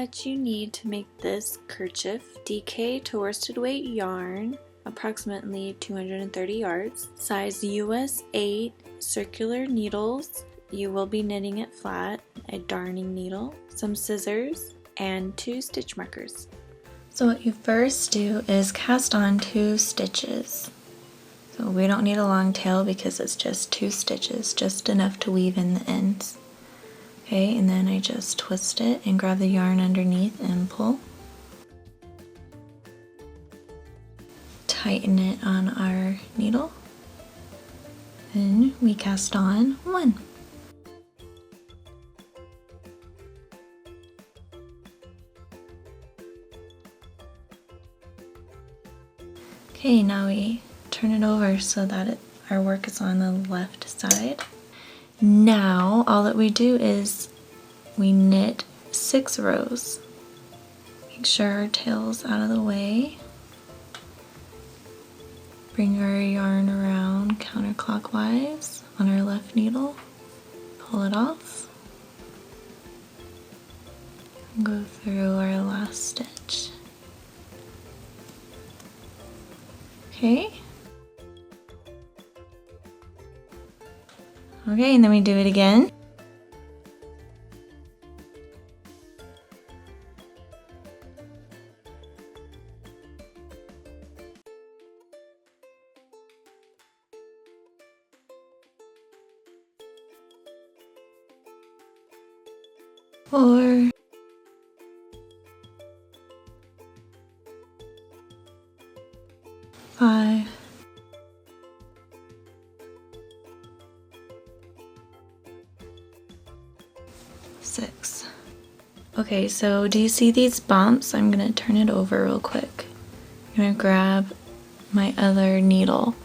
that you need to make this kerchief: DK to worsted weight yarn, approximately 230 yards, size US 8, circular needles, you will be knitting it flat, a darning needle, some scissors, and 2 stitch markers. So what you first do is cast on 2 stitches. So we don't need a long tail because it's just 2 stitches, just enough to weave in the ends. Okay, and then I just twist it and grab the yarn underneath and pull. Tighten it on our needle. Then we cast on 1. Okay, now we turn it over so that our work is on the left side. Now all that we do is we knit 6 rows. Make sure our tail's out of the way. Bring our yarn around counterclockwise on our left needle. Pull it off. And go through our last stitch. Okay. Okay, and then we do it again. Four. 5. 6. Okay, so do you see these bumps? I'm gonna turn it over real quick. I'm gonna grab my other needle.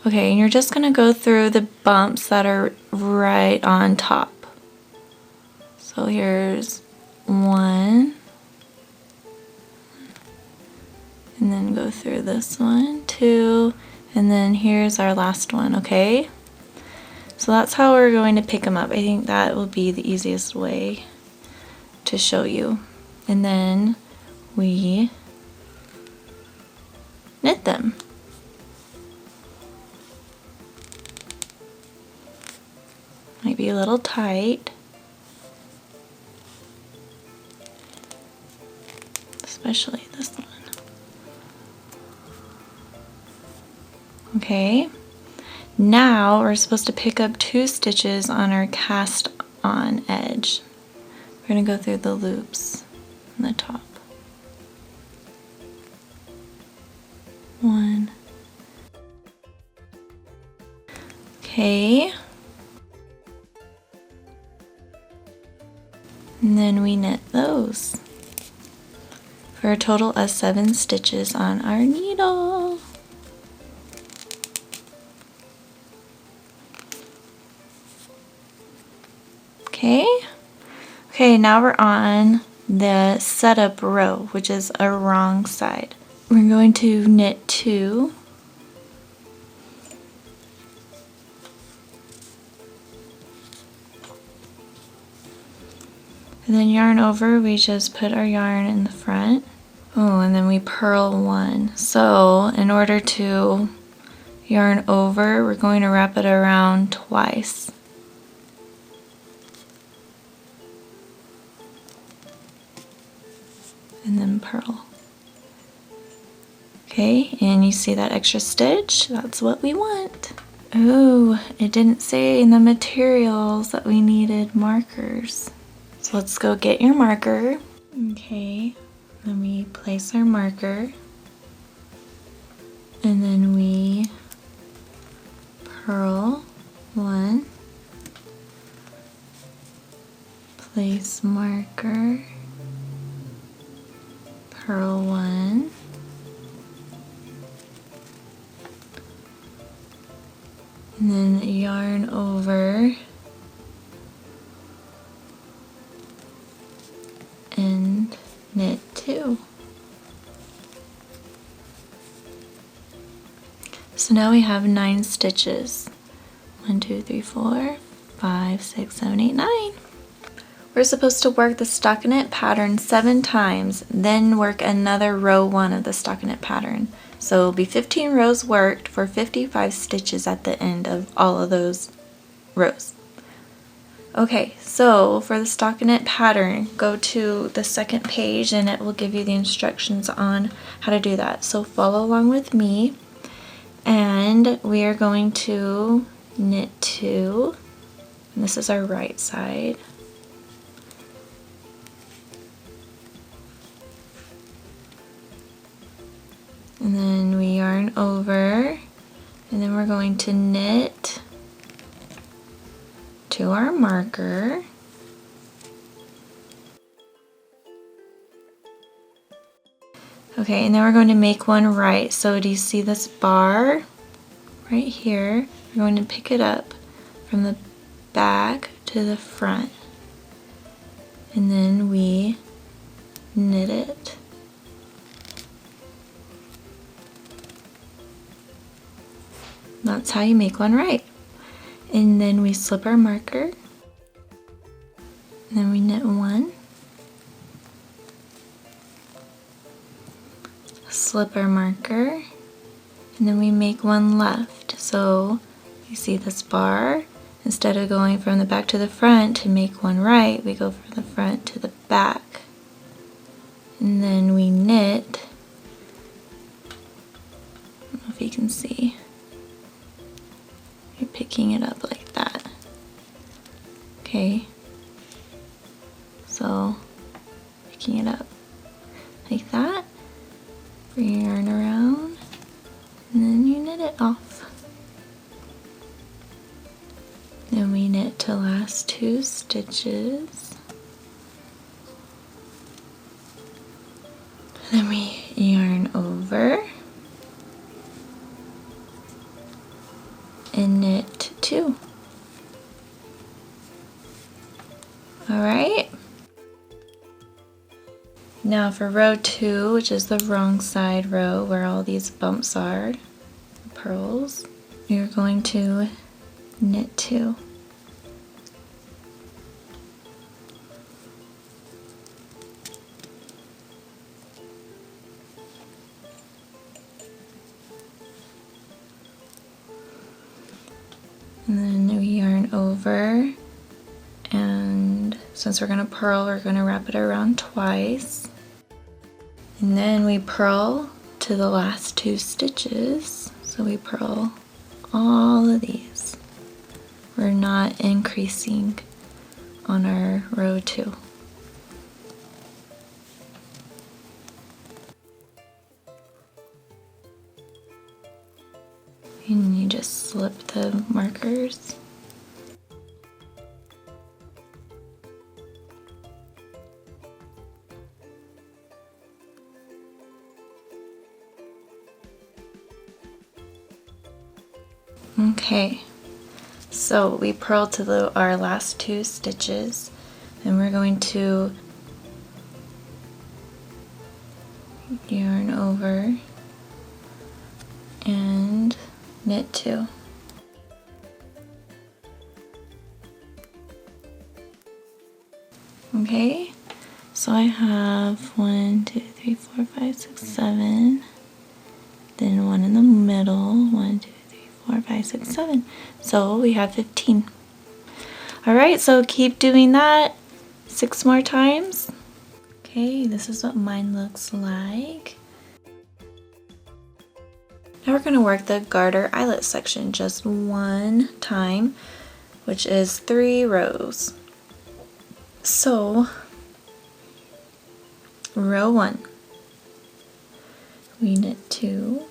Okay, and you're just gonna go through the bumps that are right on top. So here's 1. And then go through this one, 2, and then here's our last one, okay? So that's how we're going to pick them up. I think that will be the easiest way to show you. And then we knit them. Might be a little tight, especially this one. Okay, now we're supposed to pick up 2 stitches on our cast on edge. We're going to go through the loops on the top. 1. Okay. And then we knit those for a total of 7 stitches on our needle. Okay, now we're on the setup row, which is a wrong side. We're going to knit 2. And then yarn over, we just put our yarn in the front. Oh, and then we purl 1. So in order to yarn over, we're going to wrap it around twice. And then purl. Okay, and you see that extra stitch? That's what we want. Oh, it didn't say in the materials that we needed markers. So let's go get your marker. Okay, then we place our marker. And then we purl 1. Place marker. Purl 1, and then yarn over and knit 2. So now we have 9 stitches. 1, 2, 3, 4, 5, 6, 7, 8, 9. We're supposed to work the stockinette pattern 7 times, then work another row 1 of the stockinette pattern. So it'll be 15 rows worked for 55 stitches at the end of all of those rows. Okay, so for the stockinette pattern, go to the second page and it will give you the instructions on how to do that. So follow along with me, and we are going to knit 2, and this is our right side. And then we yarn over, and then we're going to knit to our marker. Okay, and then we're going to make one right. So do you see this bar right here? We're going to pick it up from the back to the front, and then we knit it. That's how you make one right. And then we slip our marker, and then we knit 1, slip our marker, and then we make one left. So you see this bar, instead of going from the back to the front to make one right, we go from the front to the back, and then we knit. I don't know if you can see. You're picking it up like that. Okay, so picking it up like that, bring your yarn around, and then you knit it off. Then we knit to last 2 stitches. Then we yarn over and knit 2. Alright. Now for row 2, which is the wrong side row where all these bumps are, the purls, you're going to knit 2. And then we yarn over, and since we're going to purl, we're going to wrap it around twice. And then we purl to the last 2 stitches. So we purl all of these. We're not increasing on our row 2. And you just slip the markers. Okay, so we purl to our last 2 stitches, and we're going to yarn over and knit 2. Okay, so I have 1, 2, 3, 4, 5, 6, 7, then 1 in the middle, 1, 2, 3, 4, 5, 6, 7. So we have 15. Alright, so keep doing that 6 more times. Okay, this is what mine looks like. Now we're going to work the garter eyelet section just 1 time, which is 3 rows. So, row 1, we knit 2,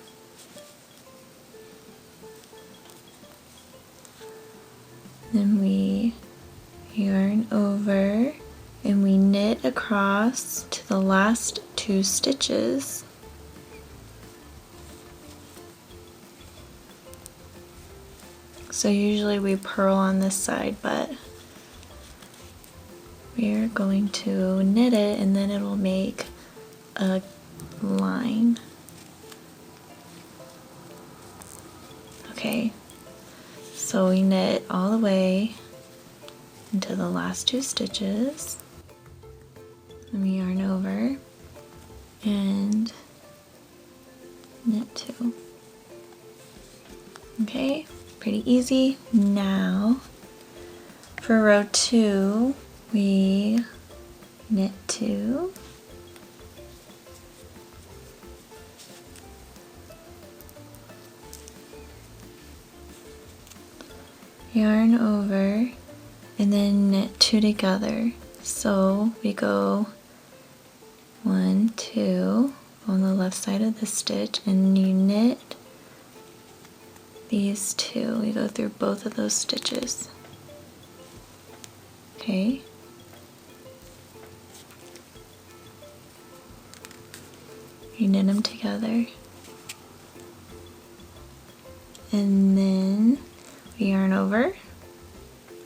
then we yarn over and we knit across to the last 2 stitches. So usually we purl on this side, but we're going to knit it, and then it will make a line. Okay, so we knit all the way, into the last 2 stitches, and we yarn over and knit 2. Okay, pretty easy. Now for row 2 we knit 2, yarn over, and then knit 2 together. So we go 1, 2 on the left side of the stitch, and you knit these 2. We go through both of those stitches. Okay. You knit them together, and then we yarn over,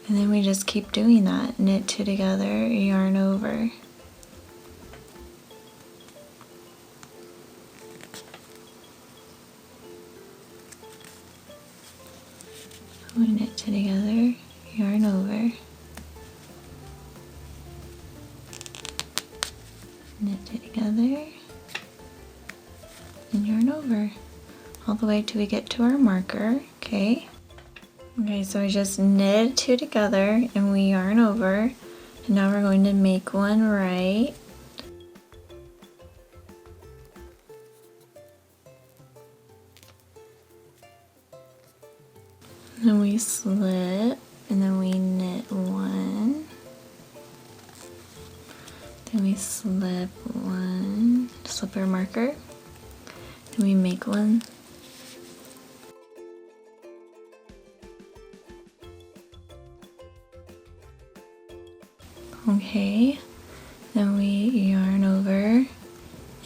and then we just keep doing that. Knit 2 together, yarn over. We knit 2 together, yarn over, knit 2 together, and yarn over, all the way till we get to our marker. Okay. Okay, so we just knit 2 together and we yarn over, and now we're going to make one right. Then we slip, and then we knit 1. Then we slip 1, slip our marker. Then we make 1. Okay, then we yarn over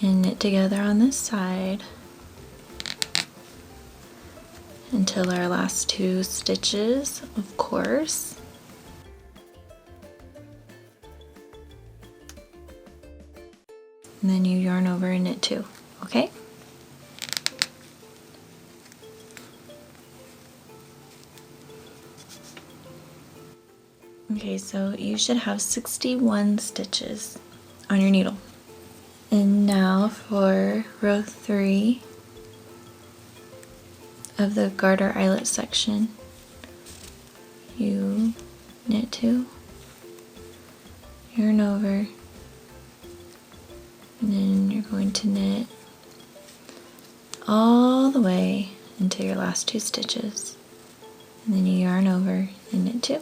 and knit together on this side until our last 2 stitches, of course. And then you yarn over and knit 2, okay? Okay, so you should have 61 stitches on your needle. And now for row 3 of the garter eyelet section, you knit 2, yarn over, and then you're going to knit all the way into your last 2 stitches, and then you yarn over and knit 2.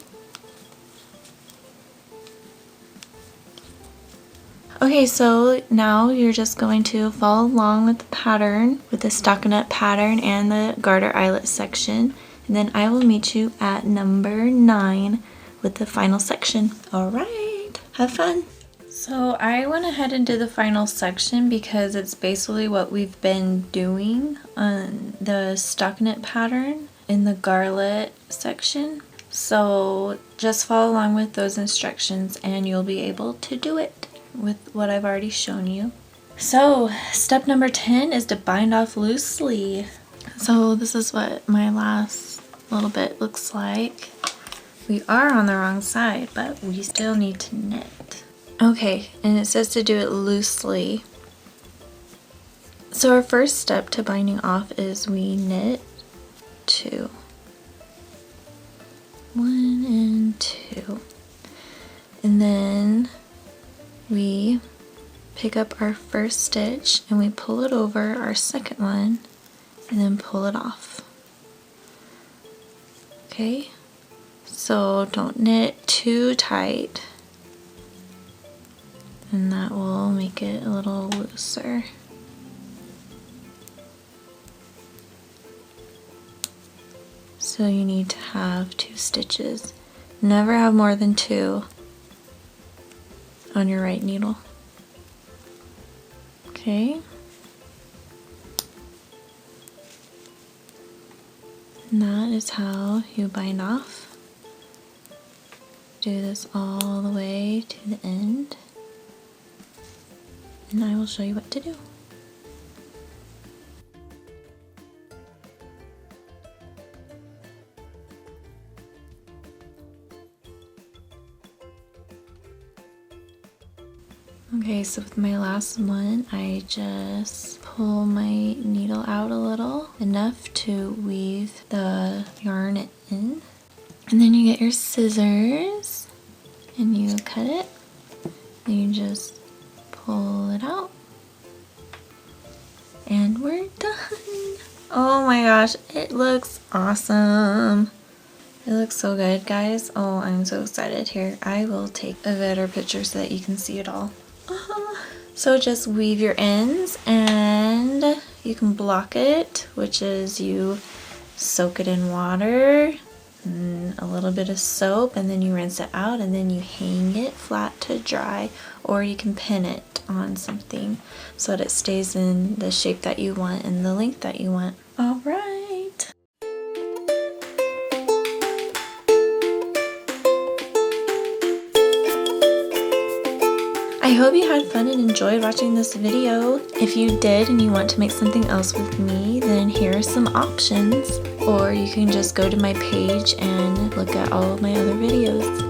Okay, so now you're just going to follow along with the pattern, with the stockinette pattern and the garter eyelet section, and then I will meet you at number 9 with the final section. Alright, have fun! So I went ahead and did the final section because it's basically what we've been doing on the stockinette pattern in the garlet section. So just follow along with those instructions and you'll be able to do it with what I've already shown you. So step number 10 is to bind off loosely. So this is what my last little bit looks like. We are on the wrong side, but we still need to knit. Okay, and it says to do it loosely. So our first step to binding off is we knit 2. 1 and 2. And then we pick up our first stitch and we pull it over our second one and then pull it off. Okay, so don't knit too tight, and that will make it a little looser. So you need to have 2 stitches. Never have more than 2 on your right needle. Okay. And that is how you bind off. Do this all the way to the end, and I will show you what to do. Okay, so with my last one, I just pull my needle out a little, enough to weave the yarn in. And then you get your scissors and you cut it. And you just pull it out. And we're done. Oh my gosh, it looks awesome. It looks so good, guys. Oh, I'm so excited. Here, I will take a better picture so that you can see it all. So just weave your ends and you can block it, which is you soak it in water and a little bit of soap, and then you rinse it out, and then you hang it flat to dry, or you can pin it on something so that it stays in the shape that you want and the length that you want. All right. I hope you had fun and enjoyed watching this video. If you did and you want to make something else with me, then here are some options. Or you can just go to my page and look at all of my other videos.